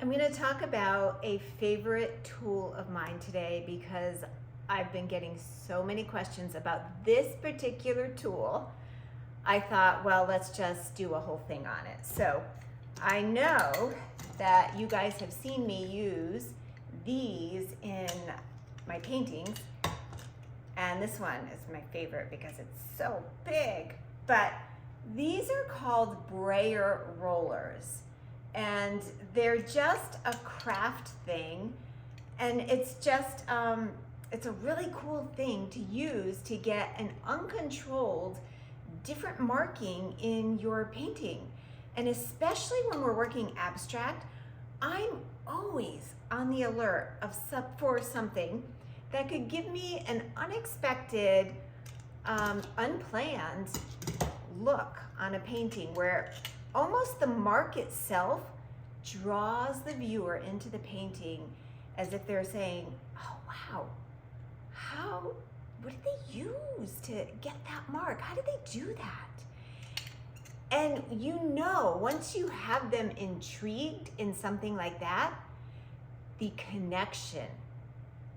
I'm going to talk about a favorite tool of mine today because I've been getting so many questions about this particular tool. I thought, well, let's just do a whole thing on it. So I know that you guys have seen me use these in my paintings, and this one is my favorite because it's so big. But these are called Brayer rollers, and they're just a craft thing, and it's just it's a really cool thing to use to get an uncontrolled different marking in your painting. And especially when we're working abstract, I'm always on the alert for something that could give me an unexpected, unplanned look on a painting where almost the mark itself draws the viewer into the painting as if they're saying, oh wow, what did they use to get that mark? How did they do that? And you know, once you have them intrigued in something like that, the connection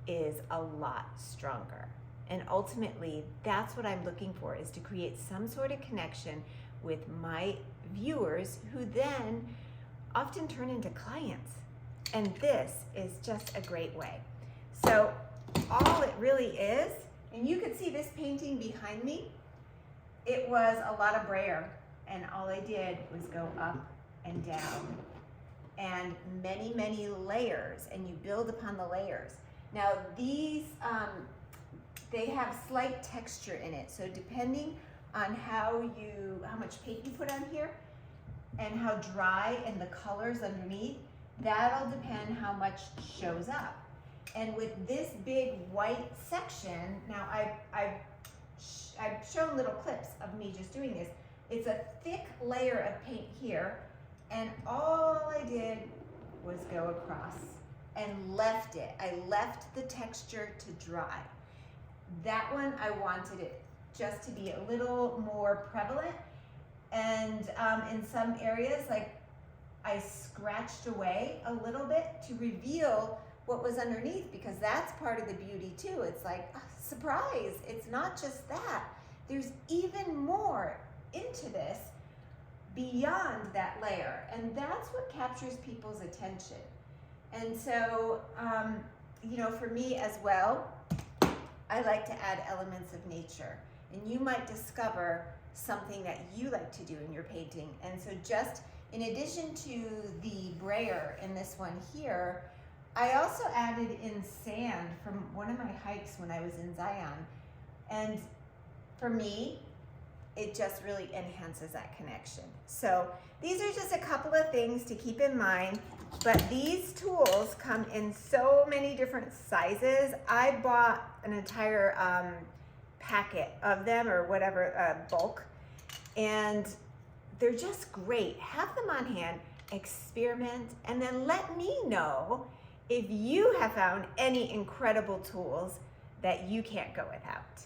is a lot stronger. And ultimately, that's what I'm looking for, is to create some sort of connection with my viewers who then often turn into clients. And this is just a great way. So all it really is, and you can see this painting behind me, it was a lot of Brayer, and all I did was go up and down and many, many layers, and you build upon the layers. Now these, they have slight texture in it, so depending on how much paint you put on here and how dry and the colors underneath, that'll depend how much shows up. And with this big white section, now I've shown little clips of me just doing this. It's a thick layer of paint here, and all I did was go across and left it. I left the texture to dry. That one, I wanted it just to be a little more prevalent. And in some areas, like I scratched away a little bit to reveal what was underneath, because that's part of the beauty too. It's like, surprise, it's not just that. There's even more into this beyond that layer, and that's what captures people's attention. And so, you know, for me as well, I like to add elements of nature, and you might discover something that you like to do in your painting. And so just in addition to the Brayer in this one here, I also added in sand from one of my hikes when I was in Zion. And for me, it just really enhances that connection. So these are just a couple of things to keep in mind, but these tools come in so many different sizes. I bought an entire packet of them, or whatever, bulk, and they're just great. Have them on hand, experiment, and then let me know if you have found any incredible tools that you can't go without.